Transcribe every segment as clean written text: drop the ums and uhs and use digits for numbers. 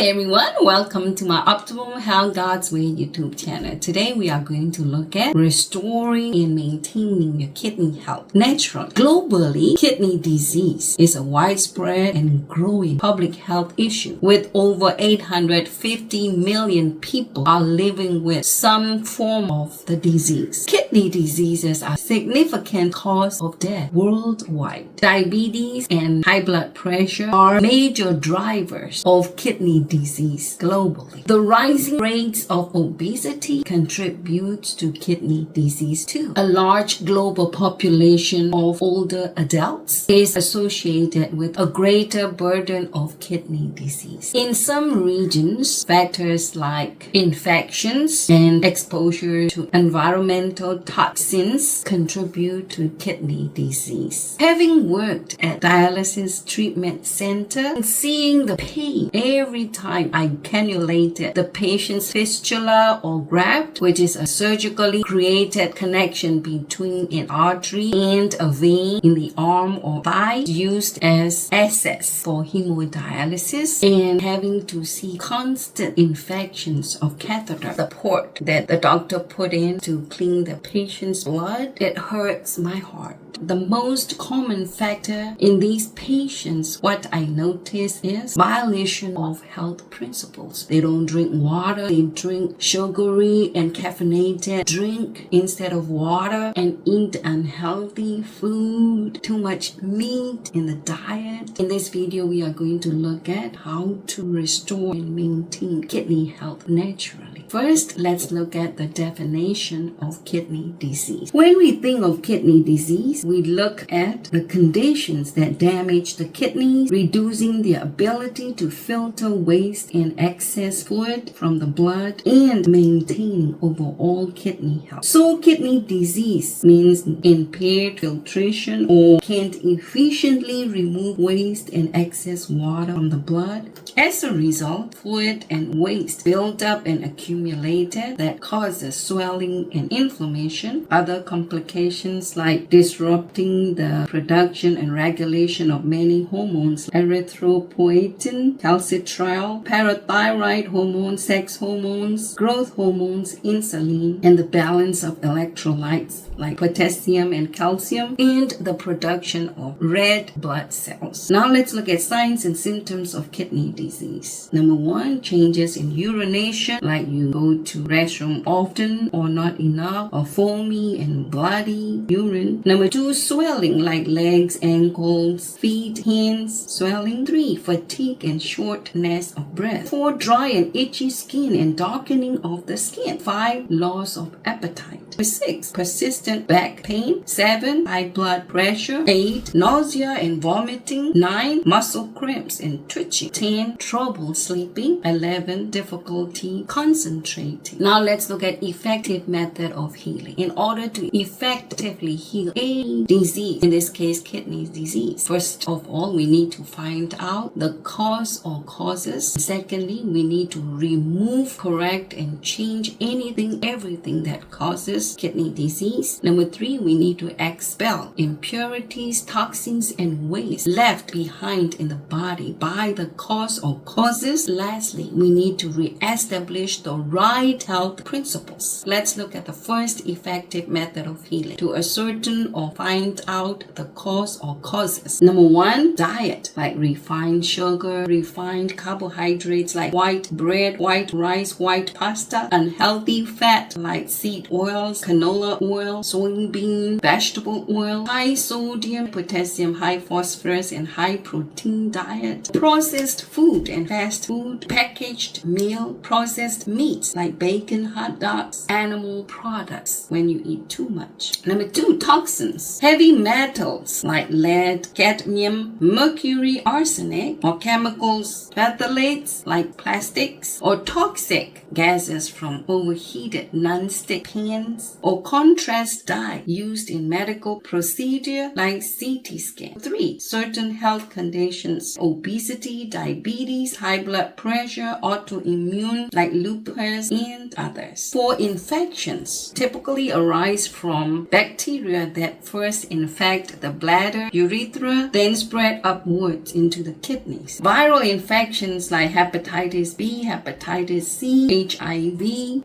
everyone, welcome to my Optimum How God's Way YouTube channel. Today we are going to look at restoring and maintaining your kidney health naturally. Globally, kidney disease is a widespread and growing public health issue with over 850 million people are living with some form of the disease. Kidney diseases are a significant cause of death worldwide. Diabetes and high blood pressure are major drivers of kidney disease globally. The rising rates of obesity contributes to kidney disease too. A large global population of older adults is associated with a greater burden of kidney disease. In some regions, factors like infections and exposure to environmental toxins contribute to kidney disease. Having worked at dialysis treatment center and seeing the pain every time I cannulated the patient's fistula or graft, which is a surgically created connection between an artery and a vein in the arm or thigh used as access for hemodialysis, and having to see constant infections of catheter, the port that the doctor put in to clean the patient's blood, it hurts my heart. The most common factor in these patients, what I notice is violation of health principles. They don't drink water, they drink sugary and caffeinated drink instead of water, and eat unhealthy food, too much meat in the diet. In this video, we are going to look at how to restore and maintain kidney health naturally. First, let's look at the definition of kidney disease. When we think of kidney disease, we look at the conditions that damage the kidneys, reducing the ability to filter waste and excess fluid from the blood, and maintaining overall kidney health. So kidney disease means impaired filtration or can't efficiently remove waste and excess water from the blood. As a result, fluid and waste build up and accumulated that causes swelling and inflammation. Other complications like disrupting the production and regulation of many hormones, erythropoietin, calcitriol, parathyroid hormone, sex hormones, growth hormones, insulin, and the balance of electrolytes like potassium and calcium, and the production of red blood cells. Now let's look at signs and symptoms of kidney disease. Number 1, changes in urination, like you go to restroom often or not enough, or foamy and bloody urine. Number 2, swelling like legs, ankles, feet, hands, swelling. 3, fatigue and shortness of breath. 4, dry and itchy skin and darkening of the skin. 5, loss of appetite. 6, persistent back pain. 7, high blood pressure. 8, nausea and vomiting. 9, muscle cramps and twitching. 10, trouble sleeping. 11, difficulty concentrating. Now let's look at effective method of healing. In order to effectively heal any disease, in this case kidney disease, first of all we need to find out the cause or causes. Secondly, we need to remove, correct, and change everything that causes kidney disease. Number 3, we need to expel impurities, toxins, and waste left behind in the body by the cause or causes. Lastly, we need to re-establish the right health principles. Let's look at the first effective method of healing to ascertain or find out the cause or causes. Number 1, diet, like refined sugar, refined carbohydrates like white bread, white rice, white pasta, unhealthy fat like seed oils, canola oil, soybean, vegetable oil, high sodium, potassium, high phosphorus, and high protein diet. Processed food and fast food, packaged meal, processed meats like bacon, hot dogs, animal products when you eat too much. Number 2, toxins, heavy metals like lead, cadmium, mercury, arsenic, or chemicals, phthalates like plastics, or toxic gases from overheated non-stick pans, or contrast dye used in medical procedure like CT scan. 3, certain health conditions, obesity, diabetes, high blood pressure, autoimmune like lupus, and others. 4, infections typically arise from bacteria that first infect the bladder, urethra, then spread upwards into the kidneys. Viral infections like hepatitis B, hepatitis C, HIV,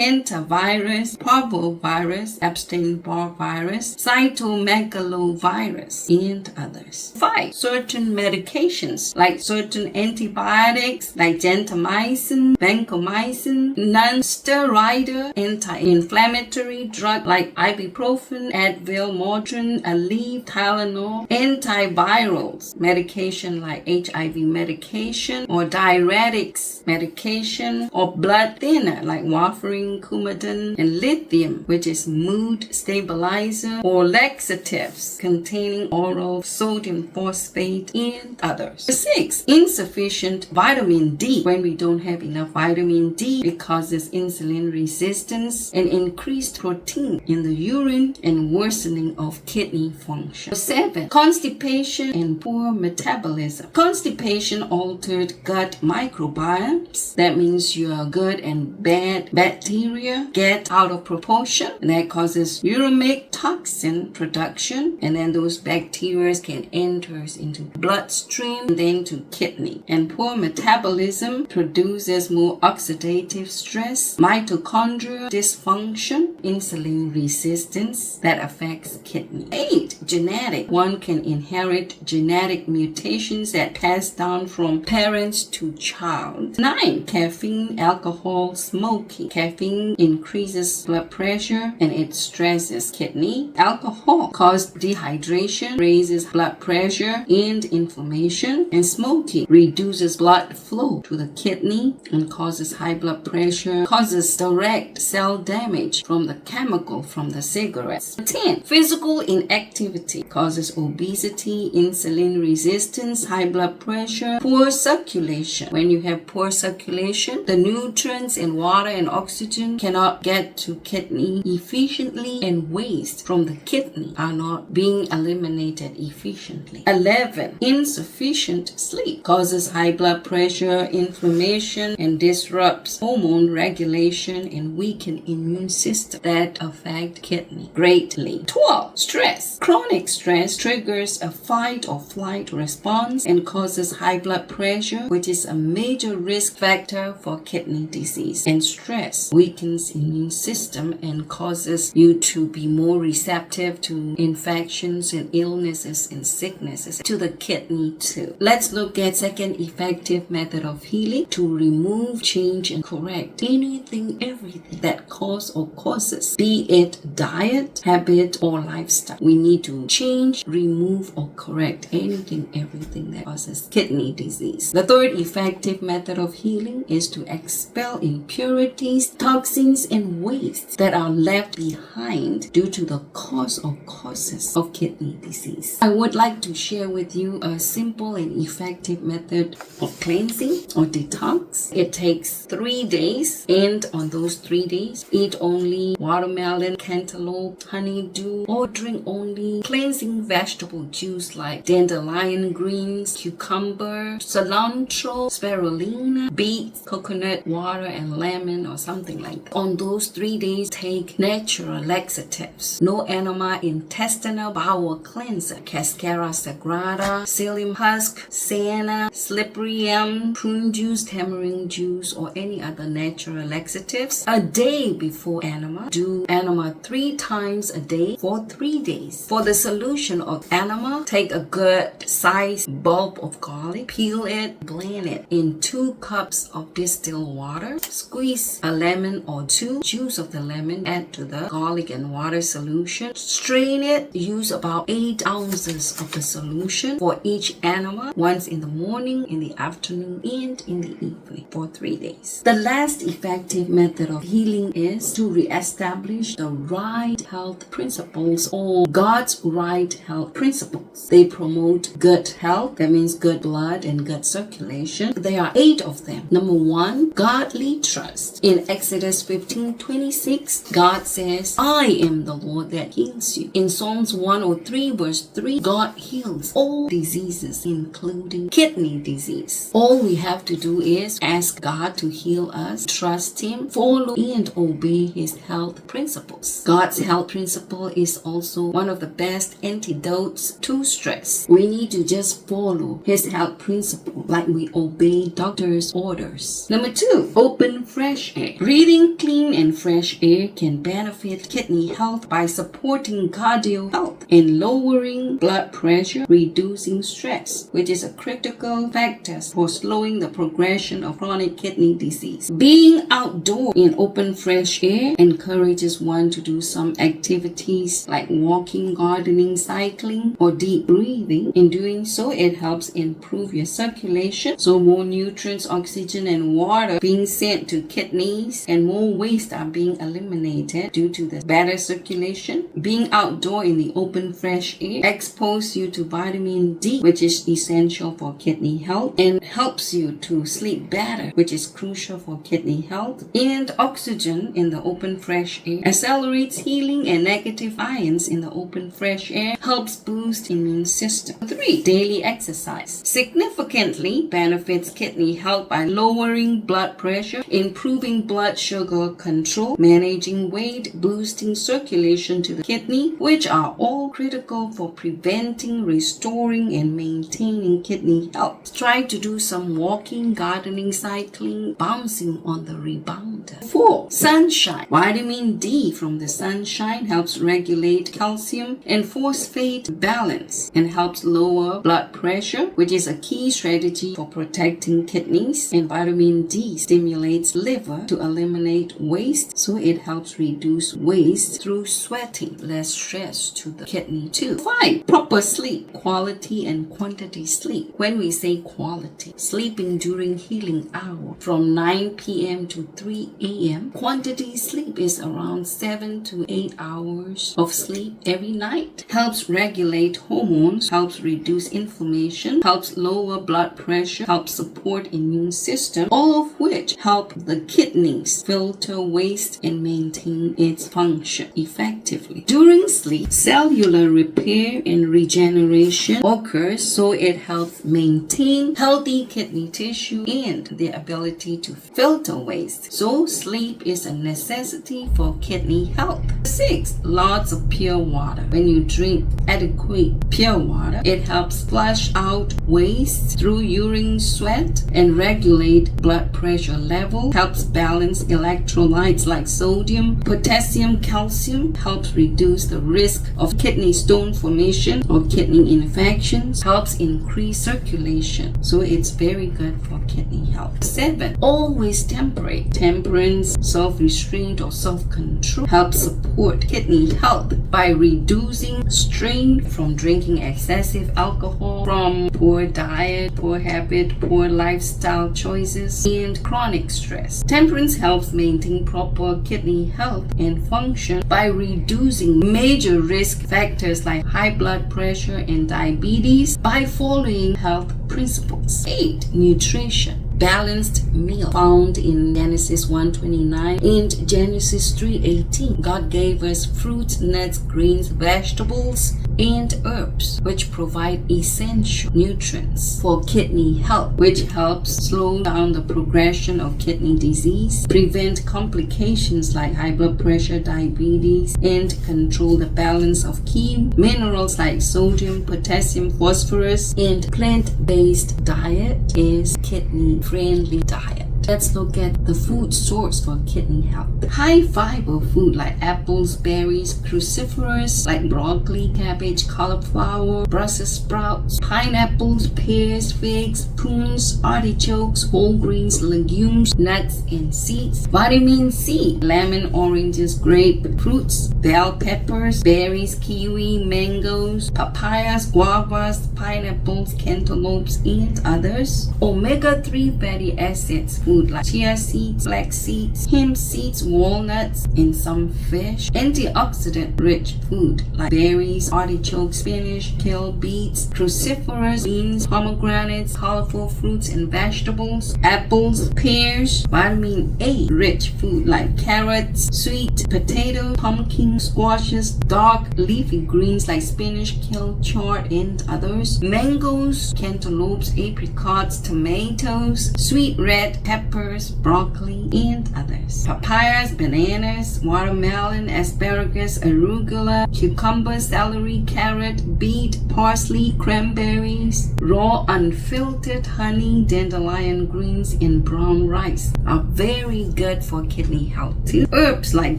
hantavirus, parvovirus, Epstein-Barr virus, cytomegalovirus, and others. 5. Certain medications like certain antibiotics like gentamicin, vancomycin, non-steroidal anti-inflammatory drug like ibuprofen, Advil, Motrin, Aleve, Tylenol, antivirals, medication like HIV medication or diuretics medication or blood thinner like warfarin, Coumadin, and lithium, which is mood stabilizer, or laxatives containing oral sodium phosphate, and others. 6. Insufficient vitamin D. When we don't have enough vitamin D, it causes insulin resistance and increased protein in the urine and worsening of kidney function. 7. Constipation and poor metabolism. Constipation altered gut microbiomes. That means your good and bad bacteria get out of proportion, and that causes uremic toxin production, and then those bacteria can enter into bloodstream and then to kidney. And poor metabolism produces more oxidative stress, mitochondrial dysfunction, insulin resistance that affects kidney. 8. Genetic. One can inherit genetic mutations that pass down from parents to child. 9. Caffeine, alcohol, smoking. Caffeine increases blood pressure and it stresses kidney. Alcohol causes dehydration, raises blood pressure and inflammation. And smoking reduces blood flow to the kidney and causes high blood pressure, causes direct cell damage from the chemical from the cigarettes. 10. Physical inactivity causes obesity, insulin resistance, high blood pressure, poor circulation. When you have poor circulation, the nutrients in water and oxygen cannot get to kidney efficiently, and waste from the kidney are not being eliminated efficiently. 11. Insufficient sleep causes high blood pressure, inflammation, and disrupts hormone regulation and weaken immune system that affect kidney greatly. 12. Stress. Chronic stress triggers a fight or flight response and causes high blood pressure, which is a major risk factor for kidney disease. And stress weakens immune system and causes you to be more receptive to infections and illnesses and sicknesses to the kidney too. Let's look at second effective method of healing: to remove, change, and correct anything, everything that causes, be it diet, habit, or lifestyle. We need to change, remove, or correct anything, everything that causes kidney disease. The third effective method of healing is to expel impurities, toxins, and wastes that are left behind due to the causes of kidney disease. I would like to share with you a simple and effective method of cleansing or detox. It takes 3 days, and on those 3 days, eat only watermelon, cantaloupe, honeydew, or drink only cleansing vegetable juice like dandelion greens, cucumber, cilantro, spirulina, beets, coconut water, and lemon, or something like that. On those 3 days, take natural laxatives. No enema intestinal bowel cleanser, cascara sagrada, psyllium husk, senna, slippery elm, prune juice, tamarind juice, or any other natural laxatives. A day before enema, do enema 3 times a day for 3 days. For the solution of enema, take a good sized bulb of garlic, peel it, blend it in 2 cups of distilled water, squeeze a lemon or 2, juice of the lemon, add to the garlic and water solution, strain it, use about 8 ounces of the solution for each enema, once in the morning, in the afternoon, and in the evening for 3 days. The last effective method of healing is to reestablish the right health principles, or God's right health principles. They promote good health, that means good blood and good circulation. There are 8 of them. Number 1, godly trust. In Exodus 15:26, God says, I am the Lord that heals you. In Psalms 103 verse 3, God heals all diseases, including kidney disease. All we have to do is ask God to heal us, trust Him, follow and obey His health principles. God's health principle is also one one of the best antidotes to stress. We need to just follow his health principle, like we obey doctor's orders. Number 2, open fresh air. Breathing clean and fresh air can benefit kidney health by supporting cardio health and lowering blood pressure, reducing stress, which is a critical factor for slowing the progression of chronic kidney disease. Being outdoors in open fresh air encourages one to do some activities like walking, gardening, cycling, or deep breathing. In doing so, it helps improve your circulation, so more nutrients, oxygen, and water being sent to kidneys, and more waste are being eliminated due to the better circulation. Being outdoor in the open fresh air exposes you to vitamin D, which is essential for kidney health, and helps you to sleep better, which is crucial for kidney health. And oxygen in the open fresh air accelerates healing, and negative ions in the open fresh air helps boost immune system. 3, daily exercise significantly benefits kidney health by lowering blood pressure, improving blood sugar control, managing weight, boosting circulation to the kidney, which are all critical for preventing, restoring, and maintaining kidney health. Try to do some walking, gardening, cycling, bouncing on the rebounder. 4, sunshine. Vitamin D from the sunshine helps regulate calcium and phosphate balance and helps lower blood pressure, which is a key strategy for protecting kidneys. And vitamin D stimulates liver to eliminate waste, so it helps reduce waste through sweating, less stress to the kidney too. 5, proper sleep. Quality and quantity sleep. When we say quality, sleeping during healing hour from 9 p.m. to 3 a.m. Quantity sleep is around 7 to 8 hours of sleep every night. Helps regulate hormones, helps reduce inflammation, helps lower blood pressure, helps support immune system, all of which help the kidneys filter waste and maintain its function effectively. During sleep, cellular repair and regeneration occurs, so it helps maintain healthy kidney tissue and the ability to filter waste. So sleep is a necessity for kidney health. 6, lots of pure water. When you drink adequate pure water, it helps flush out waste through urine, sweat, and regulate blood pressure level, helps balance electrolytes like sodium, potassium, calcium, helps reduce the risk of kidney stone formation or kidney infections, helps increase circulation, so it's very good for kidney health. 7, always temperate. Temperance, self-restraint, or self-control helps support kidney health by reducing strain from drinking excessive alcohol, from poor diet, poor habit, poor lifestyle choices, and chronic stress. Temperance helps maintain proper kidney health and function by reducing major risk factors like high blood pressure and diabetes by following health principles. 8, nutrition. Balanced meal found in Genesis 1:29 and Genesis 3:18. God gave us fruits, nuts, grains, vegetables, and herbs, which provide essential nutrients for kidney health, which helps slow down the progression of kidney disease, prevent complications like high blood pressure, diabetes, and control the balance of key minerals like sodium, potassium, phosphorus. And plant-based diet is kidney-friendly diet. Let's look at the food source for kidney health. High fiber food like apples, berries, cruciferous like broccoli, cabbage, cauliflower, Brussels sprouts, pineapples, pears, figs, prunes, artichokes, whole grains, legumes, nuts, and seeds. Vitamin C, lemon, oranges, grape, fruits, bell peppers, berries, kiwi, mangoes, papayas, guavas, pineapples, cantaloupes, and others. Omega-3 fatty acids food like chia seeds, flax seeds, hemp seeds, walnuts, and some fish. Antioxidant-rich food like berries, artichokes, spinach, kale, beets, cruciferous beans, pomegranates, colorful fruits and vegetables, apples, pears. Vitamin A-rich food like carrots, sweet potato, pumpkin, squashes, dark leafy greens like spinach, kale, chard, and others. Mangoes, cantaloupes, apricots, tomatoes, sweet red peppers, peppers, broccoli, and others. Papayas, bananas, watermelon, asparagus, arugula, cucumber, celery, carrot, beet, parsley, cranberries, raw unfiltered honey, dandelion greens, and brown rice are very good for kidney health too. Herbs like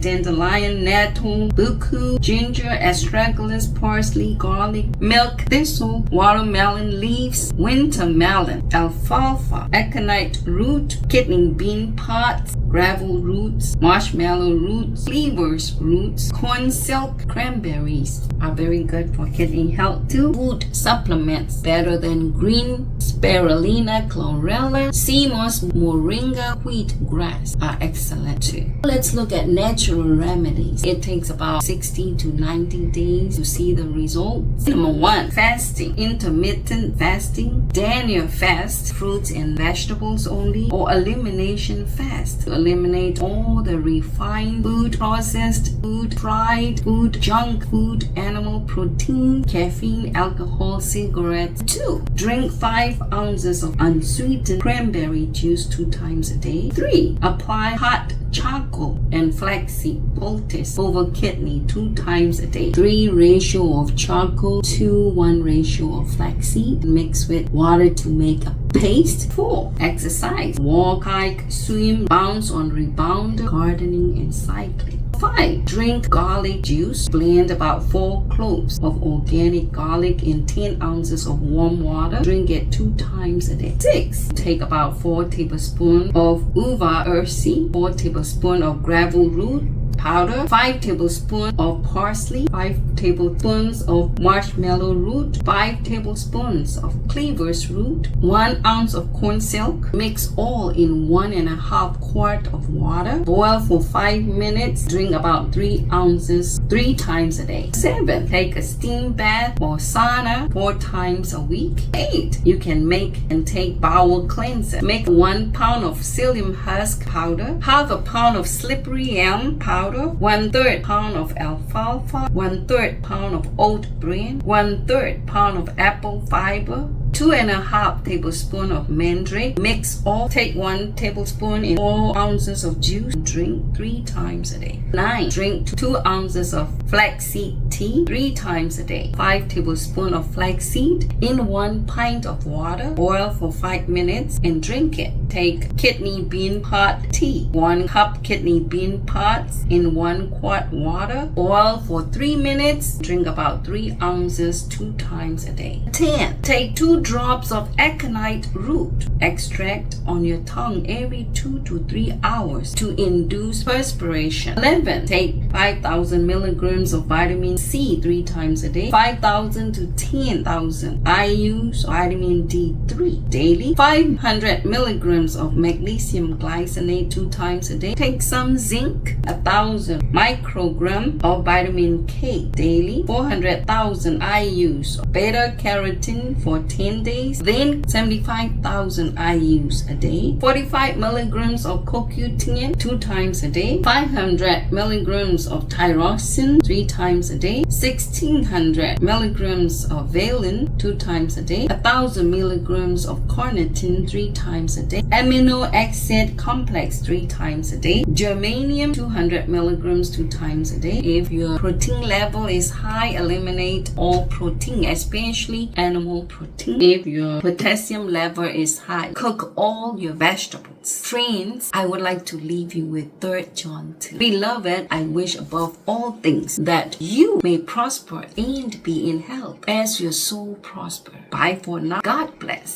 dandelion, nettle, buku, ginger, astragalus, parsley, garlic, milk, thistle, watermelon leaves, winter melon, alfalfa, aconite root, kidney bean pods, gravel roots, marshmallow roots, cleavers roots, corn silk, cranberries are very good for kidney health too. Food supplements better than green spirulina, chlorella, sea moss, moringa, wheat grass are excellent too. Let's look at natural remedies. It takes about 60 to 90 days to see the results. Number 1, fasting, intermittent fasting, Daniel fast, fruits and vegetables only, or elimination fast to eliminate all the refined food, processed food, fried food, junk food, animal protein, caffeine, alcohol, cigarettes. 2, drink 5 ounces of unsweetened cranberry juice 2 times a day. 3, apply hot charcoal and flaxseed poultice over kidney 2 times a day. 3 ratio of charcoal to 1 ratio of flaxseed. Mix with water to make a paste. 4, exercise, walk, hike, swim, bounce on rebounder, gardening, and cycling. 5, drink garlic juice. Blend about 4 cloves of organic garlic in 10 ounces of warm water. Drink it 2 times a day. 6, take about 4 tablespoons of uva ursi, 4 tablespoons of gravel root powder, 5 tablespoons of parsley, 5 tablespoons of marshmallow root, 5 tablespoons of cleavers root, 1 ounce of corn silk. Mix all in 1.5 quart of water. Boil for 5 minutes. Drink about 3 ounces 3 times a day. 7, take a steam bath or sauna 4 times a week. 8, you can make and take bowel cleanser. Make 1 pound of psyllium husk powder, half a pound of slippery elm powder, 1/3 pound of alfalfa, 1/3 pound of oat bran, 1/3 pound of apple fiber, 2.5 tablespoons of mandrake. Mix all. Take 1 tablespoon in 4 ounces of juice and drink 3 times a day. 9, drink 2 ounces of flaxseed tea 3 times a day. 5 tablespoons of flaxseed in 1 pint of water. Boil for 5 minutes and drink it. Take kidney bean pod tea, 1 cup kidney bean pods in 1 quart water. Boil for 3 minutes. Drink about 3 ounces 2 times a day. 10, take 2 drops of aconite root extract on your tongue every 2 to 3 hours to induce perspiration. 11, take 5,000 milligrams of vitamin C 3 times a day, 5,000 to 10,000 IU's vitamin D3 daily, 500 milligrams of magnesium glycinate 2 times a day. Take some zinc, 1,000 microgram of vitamin K daily, 400,000 IU's beta carotene for 10 days, then 75,000 IU's a day, 45 milligrams of CoQ10 2 times a day, 500 milligrams of tyrosine 3 times a day, 1,600 milligrams of valine 2 times a day, 1,000 milligrams of carnitine 3 times a day, amino acid complex 3 times a day, germanium 200 milligrams 2 times a day. If your protein level is high, eliminate all protein, especially animal protein. If your potassium level is high, cook all your vegetables. Friends, I would like to leave you with 3 John 2. Beloved, I wish above all things that you may prosper and be in health as your soul prosper. Bye for now. God bless.